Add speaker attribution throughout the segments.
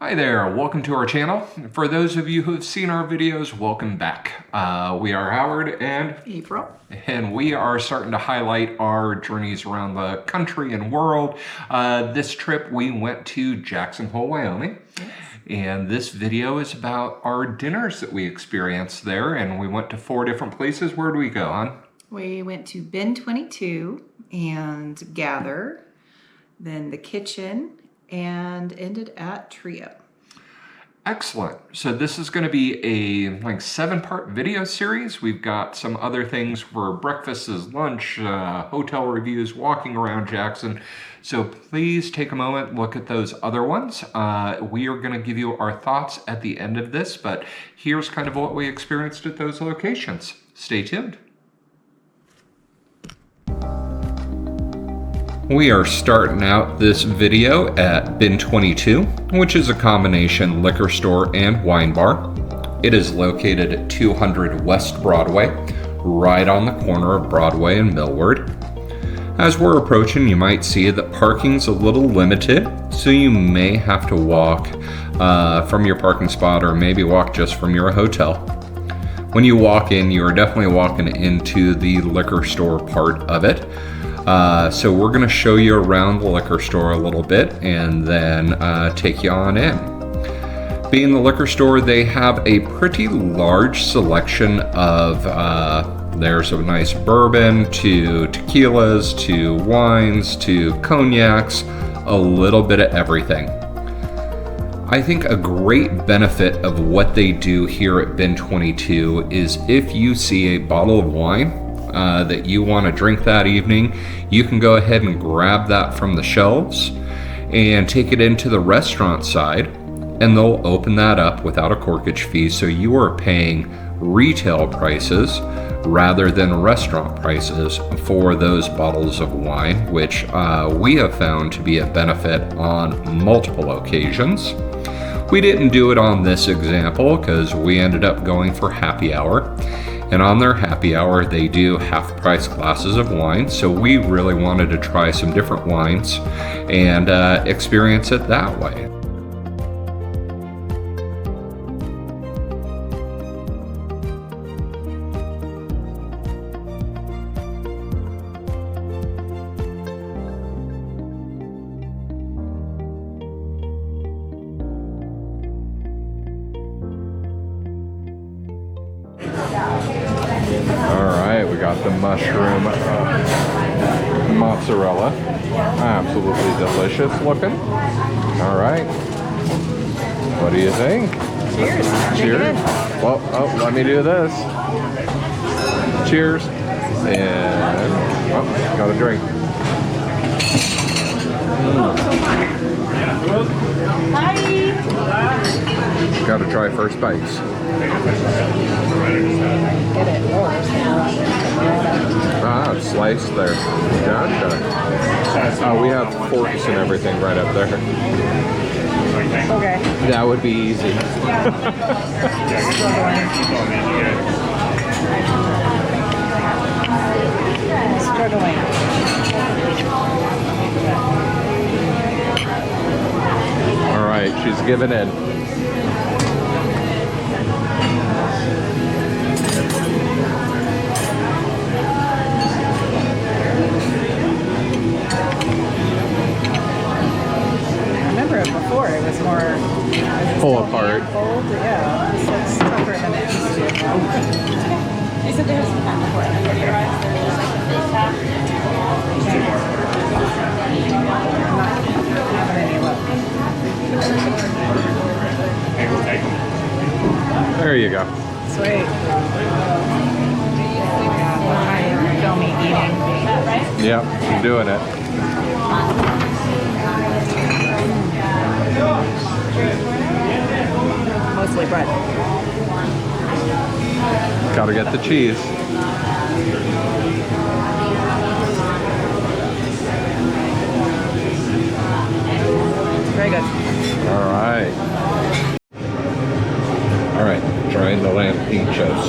Speaker 1: Hi there, welcome to our channel. For those of you who have seen our videos, welcome back. We are Howard and
Speaker 2: April.
Speaker 1: And we are starting to highlight our journeys around the country and world. This trip we went to Jackson Hole, Wyoming.
Speaker 2: Yes.
Speaker 1: And this video is about our dinners that we experienced there. And we went to 4 different places. Where did we go, hon?
Speaker 2: We went to Bin 22 and Gather, then the kitchen, and ended at Trio.
Speaker 1: Excellent. So this is going to be a 7-part video series. We've got some other things for breakfasts, lunch, hotel reviews, walking around Jackson. So please take a moment, look at those other ones. We are going to give you our thoughts at the end of this, but here's kind of what we experienced at those locations. Stay tuned. We are starting out this video at Bin 22, which is a combination liquor store and wine bar. It is located at 200 West Broadway, right on the corner of Broadway and Millward. As we're approaching, you might see that parking's a little limited, so you may have to walk from your parking spot or maybe walk just from your hotel. When you walk in, you are definitely walking into the liquor store part of it. So we're going to show you around the liquor store a little bit and then take you on in. Being the liquor store, they have a pretty large selection of, there's a nice bourbon to tequilas to wines to cognacs, a little bit of everything. I think a great benefit of what they do here at Bin 22 is if you see a bottle of wine that you want to drink that evening, you can go ahead and grab that from the shelves and take it into the restaurant side, and they'll open that up without a corkage fee, so you are paying retail prices rather than restaurant prices for those bottles of wine, which we have found to be a benefit on multiple occasions. We didn't do it on this example because we ended up going for happy hour. And on their happy hour, they do half-price glasses of wine. So we really wanted to try some different wines and experience it that way. Alright, we got the mushroom mozzarella. Absolutely delicious looking. Alright. What do you think?
Speaker 2: Cheers.
Speaker 1: Cheers. Well, let me do this. Cheers. And, got a drink.
Speaker 2: Hi.
Speaker 1: Got to try first bites.
Speaker 2: Get it.
Speaker 1: Ah, sliced there. Gotcha. We have forks and everything right up there.
Speaker 2: Okay.
Speaker 1: That would be easy.
Speaker 2: Struggling.
Speaker 1: All right, she's giving in.
Speaker 2: Before it was more
Speaker 1: Pull apart.
Speaker 2: Fold, yeah. This looks tougher than it used to. You said there was some time before. Not having any luck.
Speaker 1: There you go.
Speaker 2: Sweet. Yeah, I am filming eating.
Speaker 1: Yep, I'm doing it.
Speaker 2: Mostly bread.
Speaker 1: Gotta get the cheese.
Speaker 2: Very good.
Speaker 1: All right. All right, trying the lamb pinchos.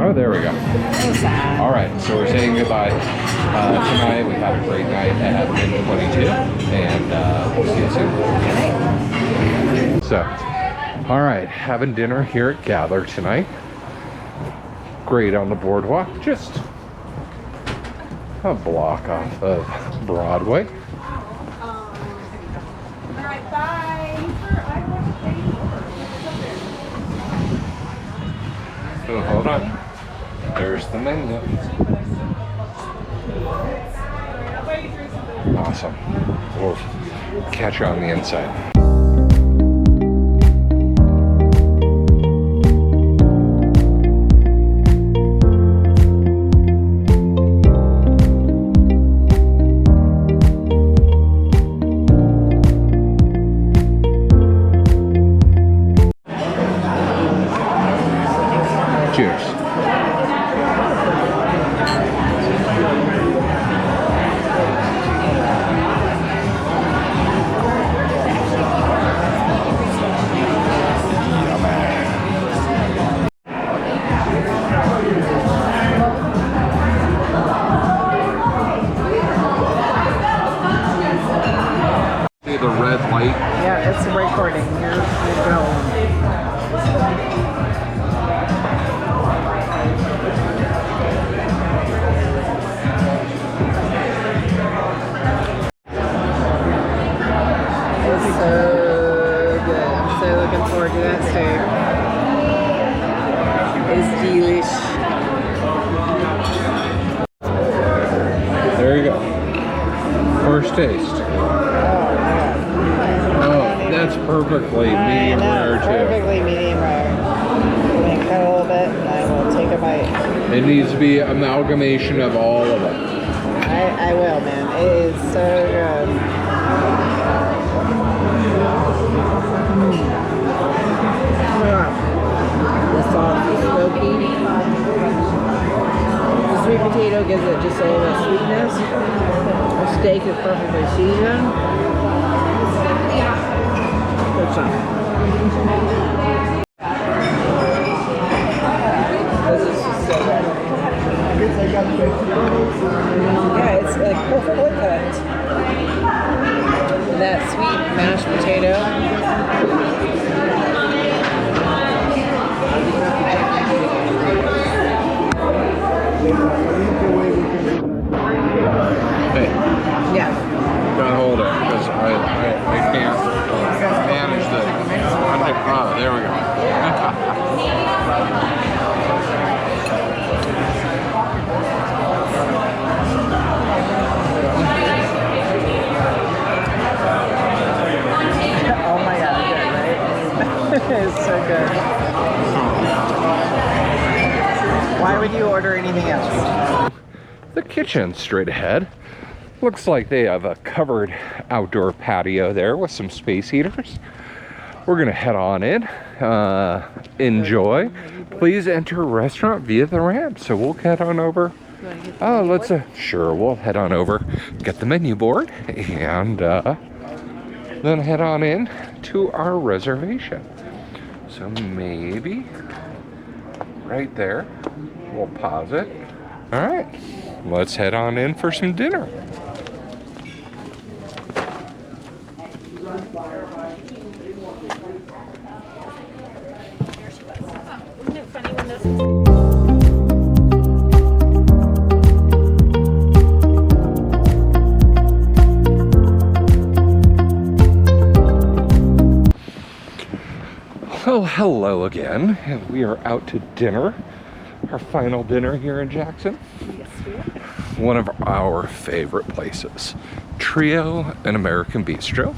Speaker 1: Oh, there we go. All right, so we're saying goodbye. Tonight we had a great night at Bin 22, and we'll see you soon. So, all right, having dinner here at Gather tonight. Great on the boardwalk, just a block off of Broadway.
Speaker 3: All right, bye.
Speaker 1: Oh, hold on. There's the menu. Awesome. We'll catch you on the inside. Cheers. See the red light?
Speaker 4: Yeah, it's recording. You're going. It's so good. I'm so looking forward to that steak. It's delish.
Speaker 1: There you go. First taste. Oh, that's perfectly medium rare too.
Speaker 4: Perfectly medium rare. I'm gonna cut a little bit and I will take a bite.
Speaker 1: It needs to be amalgamation of all of it.
Speaker 4: I will, man. It is so good. The sauce is smoky. The sweet potato gives it just a little bit of sweetness. The steak is perfectly seasoned. Good stuff. This is just so good. Yeah, it's like perfectly cooked. And that sweet mashed potato.
Speaker 1: Hey,
Speaker 4: Yeah.
Speaker 1: gotta hold it because I can't manage the. Oh, there we go.
Speaker 4: Oh my god, good, right? It's so good. Why would you order anything else?
Speaker 1: The kitchen straight ahead. Looks like they have a covered outdoor patio there with some space heaters. We're gonna head on in, enjoy. Please enter restaurant via the ramp. So we'll head on over. Oh, let's, sure, we'll head on over, get the menu board, and then head on in to our reservation. So maybe right there, we'll pause it. All right, let's head on in for some dinner. Well, hello again. We are out to dinner. Our final dinner here in Jackson.
Speaker 4: Yes, we are.
Speaker 1: One of our favorite places, Trio and American Bistro.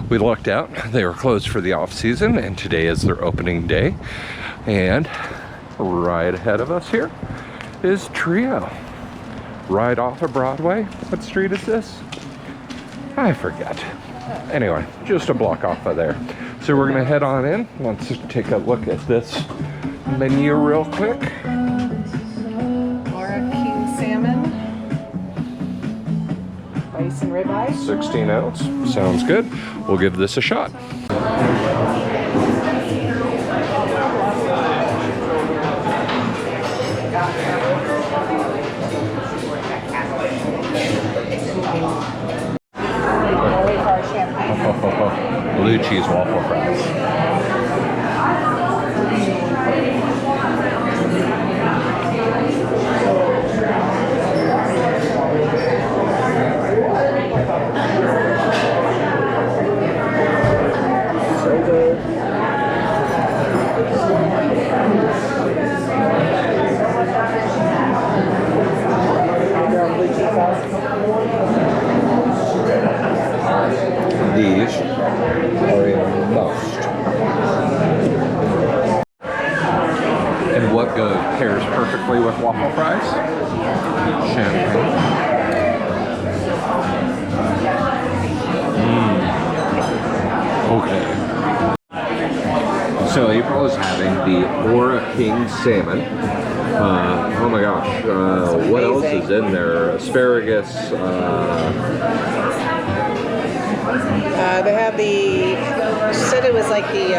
Speaker 1: We lucked out. They were closed for the off season and today is their opening day. And right ahead of us here is Trio. Right off of Broadway. What street is this? I forget. Anyway, just a block off of there. So we're gonna head on in. Let's just take a look at this menu real quick.
Speaker 4: Laura King salmon. Bison ribeye.
Speaker 1: 16 ounce. Sounds good. We'll give this a shot.
Speaker 3: Wait for our champagne.
Speaker 1: Blue cheese waffle fries.
Speaker 4: So good. Blue cheese sauce.
Speaker 1: These are a must. And what pairs perfectly with waffle fries? Champagne. Okay. So April is having the Ora King salmon. Oh my gosh. What else is in there? Asparagus.
Speaker 3: They have she said it was like the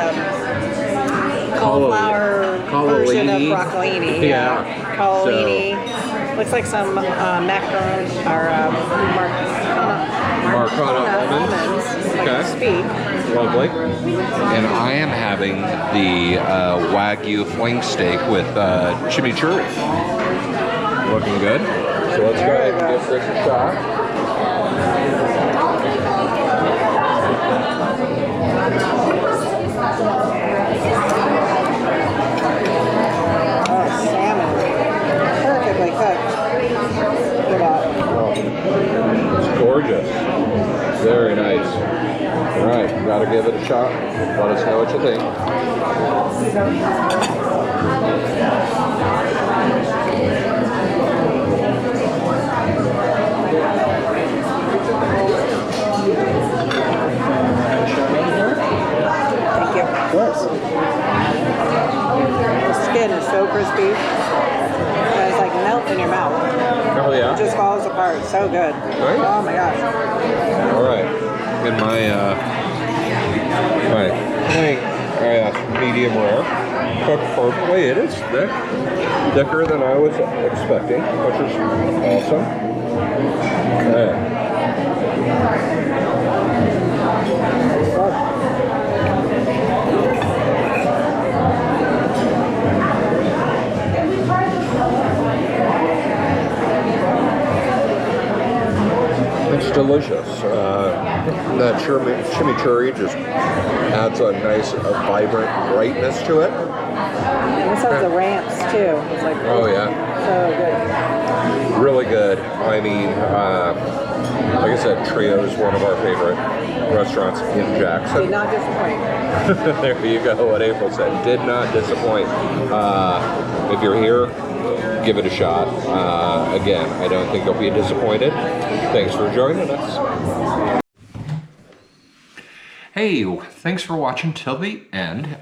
Speaker 3: cauliflower version of broccolini.
Speaker 1: Yeah.
Speaker 3: Cauliflower. Looks like some macaron or
Speaker 1: Marcona almonds.
Speaker 3: like
Speaker 1: Okay.
Speaker 3: you speak.
Speaker 1: Lovely. And I am having the Wagyu flank steak with chimichurri. Looking good. So let's go ahead and give this a shot.
Speaker 3: Oh, salmon. Perfectly cooked. Look at that.
Speaker 1: It's gorgeous. Very nice. All right, gotta give it a shot. Let us know what you think.
Speaker 3: Thank you.
Speaker 4: Of course.
Speaker 3: The skin is so crispy. It's like melt in your mouth.
Speaker 1: Oh
Speaker 3: It
Speaker 1: yeah.
Speaker 3: just falls apart. So good.
Speaker 1: Right?
Speaker 3: Oh my gosh.
Speaker 1: All right. In my thing, medium rare, cooked perfectly. It is thick, thicker than I was expecting, which is awesome. Okay. It's delicious. That chimichurri just adds a nice, vibrant brightness to it.
Speaker 3: This has the ramps too. It's like
Speaker 1: Oh yeah,
Speaker 3: so
Speaker 1: really good. I mean, like I said, Trio is one of our favorite restaurants in
Speaker 3: good. Did
Speaker 1: Jackson.
Speaker 3: not disappoint.
Speaker 1: There you go, what April said. Did not disappoint. If you're here, give it a shot. Again, I don't think you'll be disappointed. Thanks for joining us. Hey, thanks for watching till the end.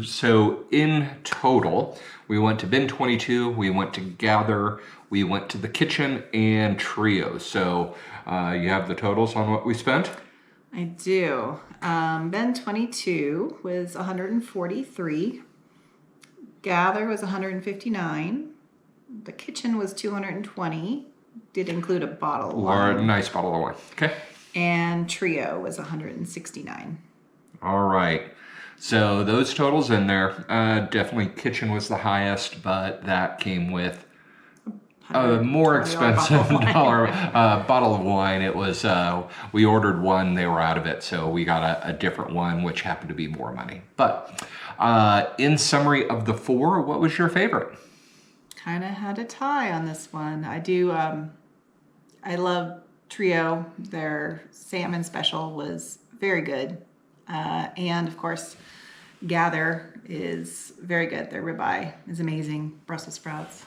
Speaker 1: So in total, we went to Bin 22, we went to Gather, we went to the Kitchen, and Trio. So you have the totals on what we spent?
Speaker 2: I do. Ben 22 was 143. Gather was 159. The Kitchen was 220. Did include a bottle of
Speaker 1: Or
Speaker 2: wine.
Speaker 1: a nice bottle of wine. Okay.
Speaker 2: And Trio was 169.
Speaker 1: All right. So those totals in there. Definitely Kitchen was the highest, but that came with a more expensive bottle of wine. It was, we ordered one, they were out of it, so we got a different one, which happened to be more money. But in summary of the four, what was your favorite?
Speaker 2: Kind of had a tie on this one. I do, I love Trio. Their salmon special was very good. And of course, Gather is very good. Their ribeye is amazing. Brussels sprouts.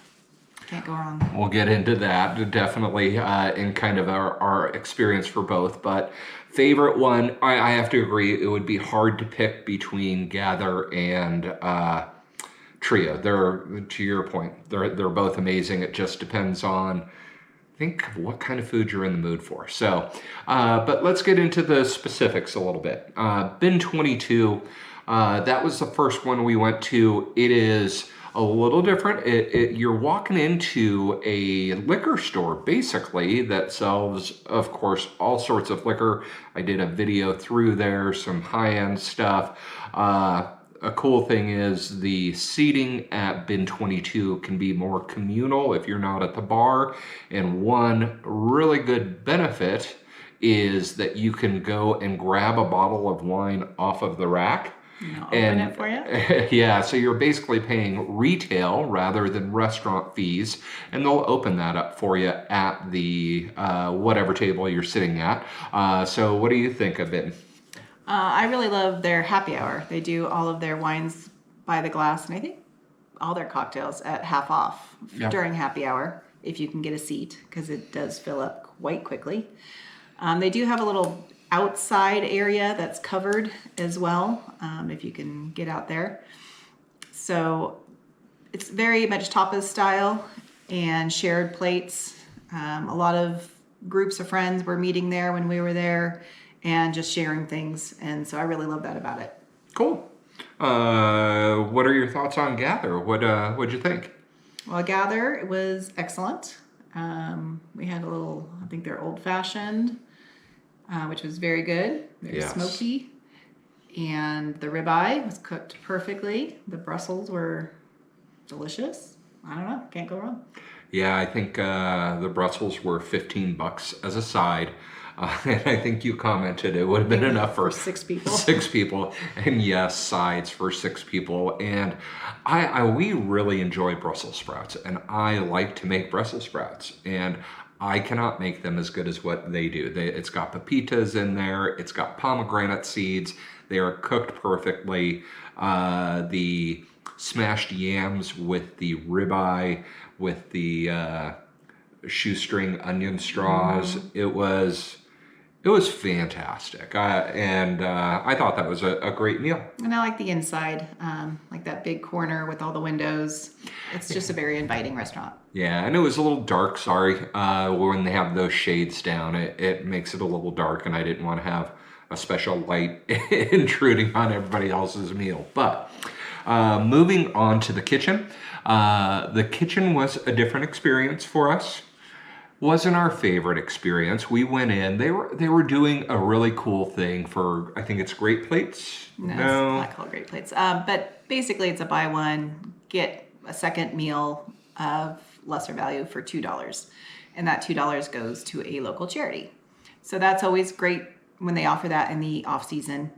Speaker 2: Can't go wrong.
Speaker 1: We'll get into that definitely in kind of our experience for both. But favorite one, I have to agree, it would be hard to pick between Gather and Trio. They're, to your point, they're both amazing. It just depends on, I think, what kind of food you're in the mood for. So, but let's get into the specifics a little bit. Bin 22, that was the first one we went to. It is a little different. You're walking into a liquor store, basically, that sells, of course, all sorts of liquor. I did a video through there, some high-end stuff. A cool thing is the seating at Bin 22 can be more communal if you're not at the bar. And one really good benefit is that you can go and grab a bottle of wine off of the rack.
Speaker 2: I'll open it for you.
Speaker 1: Yeah, so you're basically paying retail rather than restaurant fees, and they'll open that up for you at the whatever table you're sitting at. So what do you think of it?
Speaker 2: I really love their happy hour. They do all of their wines by the glass, and I think all their cocktails at half off during happy hour if you can get a seat, because it does fill up quite quickly. They do have a little outside area that's covered as well, if you can get out there. So it's very much tapas style and shared plates. A lot of groups of friends were meeting there when we were there and just sharing things. And so I really love that about it.
Speaker 1: Cool. What are your thoughts on Gather? What'd you think?
Speaker 2: Well, Gather was excellent. We had a little, I think they're old fashioned, which was very good, very smoky. And the ribeye was cooked perfectly. The Brussels were delicious. I don't know, can't go wrong.
Speaker 1: Yeah, I think the Brussels were $15 as a side. And I think you commented it would have been enough for
Speaker 2: 6 people.
Speaker 1: 6 people, and yes, sides for 6 people. And we really enjoy Brussels sprouts, and I like to make Brussels sprouts, and I cannot make them as good as what they do. It's got pepitas in there. It's got pomegranate seeds. They are cooked perfectly. The smashed yams with the ribeye, with the shoestring onion straws. It was fantastic. I thought that was a great meal.
Speaker 2: And I like the inside, like that big corner with all the windows. It's just a very inviting restaurant.
Speaker 1: Yeah, and it was a little dark, sorry. When they have those shades down, it makes it a little dark, and I didn't want to have a special light intruding on everybody else's meal. But moving on to the kitchen. The kitchen was a different experience for us. Wasn't our favorite experience. We went in, they were doing a really cool thing for, I think it's Great Plates.
Speaker 2: No, it's not called Great Plates. But basically it's a buy one, get a second meal of lesser value for $2. And that $2 goes to a local charity. So that's always great when they offer that in the off season,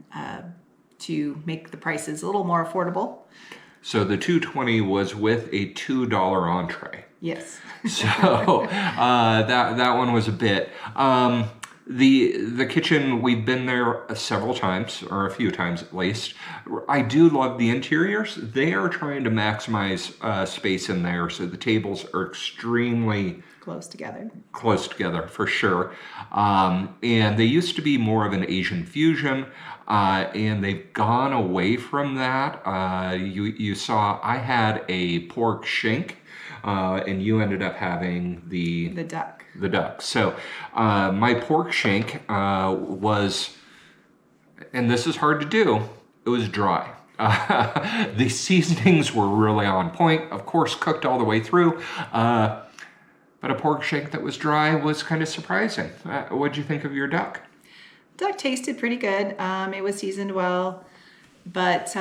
Speaker 2: to make the prices a little more affordable.
Speaker 1: So the $2.20 was with a $2 entree.
Speaker 2: Yes.
Speaker 1: So that one was a bit. The kitchen, we've been there several times, or a few times at least. I do love the interiors. They are trying to maximize space in there, so the tables are extremely
Speaker 2: Close together
Speaker 1: for sure. And they used to be more of an Asian fusion, and they've gone away from that. You saw I had a pork shank, and you ended up having the
Speaker 2: duck.
Speaker 1: The duck. So my pork shank was, and this is hard to do, it was dry. The seasonings were really on point, of course, cooked all the way through. But a pork shank that was dry was kind of surprising. What'd you think of your duck?
Speaker 2: Duck tasted pretty good. It was seasoned well, but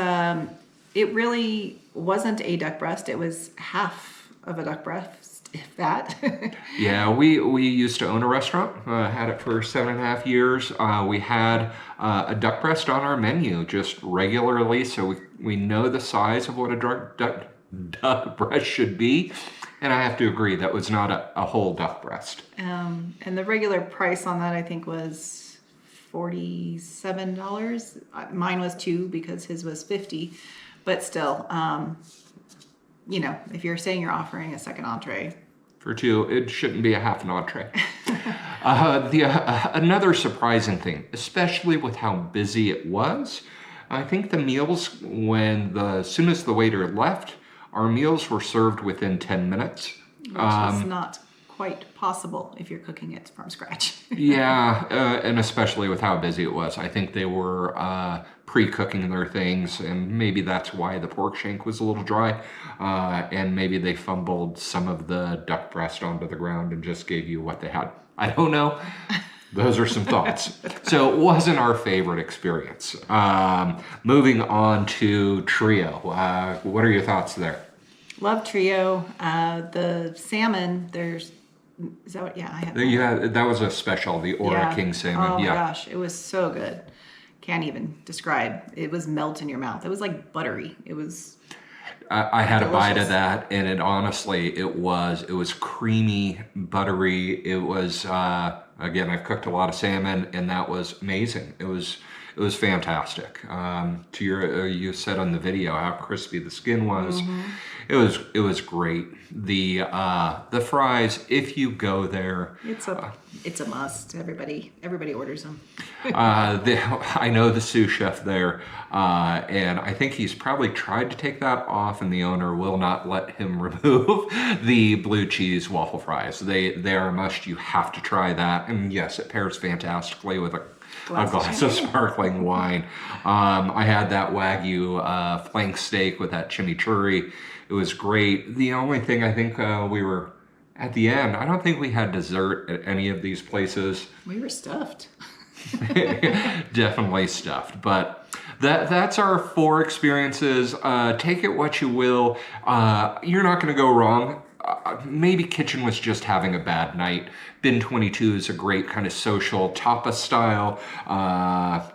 Speaker 2: it really wasn't a duck breast. It was half of a duck breast, if that.
Speaker 1: Yeah, we used to own a restaurant, had it for 7.5 years. We had a duck breast on our menu just regularly, so we know the size of what a duck breast should be. And I have to agree, that was not a whole duck breast.
Speaker 2: And the regular price on that, I think, was $47. Mine was $2 because his was $50. But still, if you're saying you're offering a second entree.
Speaker 1: For $2, it shouldn't be a half an entree. Another surprising thing, especially with how busy it was, I think the meals, as soon as the waiter left, our meals were served within 10 minutes.
Speaker 2: Which is not quite possible if you're cooking it from scratch.
Speaker 1: Yeah, and especially with how busy it was. I think they were pre-cooking their things, and maybe that's why the pork shank was a little dry. And maybe they fumbled some of the duck breast onto the ground and just gave you what they had. I don't know. Those are some thoughts. So it wasn't our favorite experience. Moving on to Trio. What are your thoughts there?
Speaker 2: Love Trio. The salmon, is that what, yeah, I had that.
Speaker 1: Yeah, that was a special, the Ora King salmon.
Speaker 2: Oh my
Speaker 1: Yeah.
Speaker 2: gosh, it was so good. Can't even describe. It was melt in your mouth. It was like buttery. It was
Speaker 1: I had a bite of
Speaker 2: delicious.
Speaker 1: that, and it honestly, it was creamy, buttery. It was again, I've cooked a lot of salmon, and that was amazing. It was fantastic. To your, you said on the video how crispy the skin was. It was great. The fries, if you go there,
Speaker 2: It's a must. Everybody orders them.
Speaker 1: I know the sous chef there, and I think he's probably tried to take that off, and the owner will not let him remove the blue cheese waffle fries. They are a must. You have to try that, and yes, it pairs fantastically with a glass of sparkling wine. I had that Wagyu flank steak with that chimichurri. It was great. The only thing I think we were at the end, I don't think we had dessert at any of these places.
Speaker 2: We were stuffed.
Speaker 1: Definitely stuffed, but that's our 4 experiences. Take it what you will. You're not going to go wrong. Maybe Kitchen was just having a bad night. Bin 22 is a great kind of social tapas style.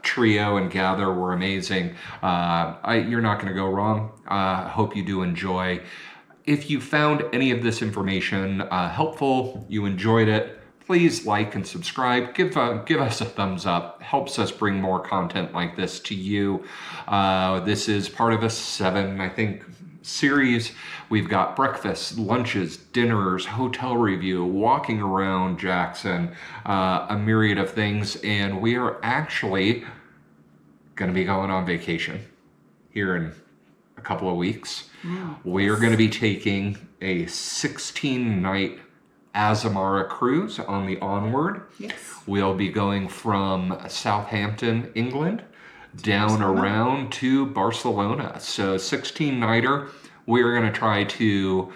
Speaker 1: Trio and Gather were amazing. You're not going to go wrong. Hope you do enjoy. If you found any of this information helpful, you enjoyed it, please like and subscribe. Give us a thumbs up. Helps us bring more content like this to you. This is part of a 7, I think, series. We've got breakfasts, lunches, dinners, hotel review, walking around Jackson, a myriad of things, and we are actually going to be going on vacation here in a couple of weeks. We are going to be taking a 16-night Azamara cruise on the Onward.
Speaker 2: Yes.
Speaker 1: We'll be going from Southampton, England, down around to Barcelona. So 16-nighter. We're going to try to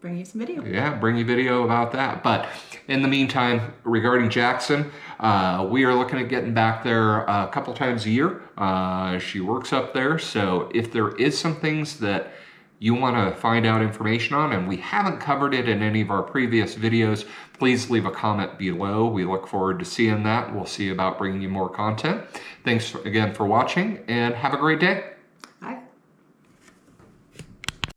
Speaker 2: Bring you some video.
Speaker 1: bring you video about that. But in the meantime, regarding Jackson, we are looking at getting back there a couple times a year. She works up there, so if there is some things that you want to find out information on and we haven't covered it in any of our previous videos, please leave a comment below. We look forward to seeing that. We'll see about bringing you more content. Thanks again for watching, and have a great day.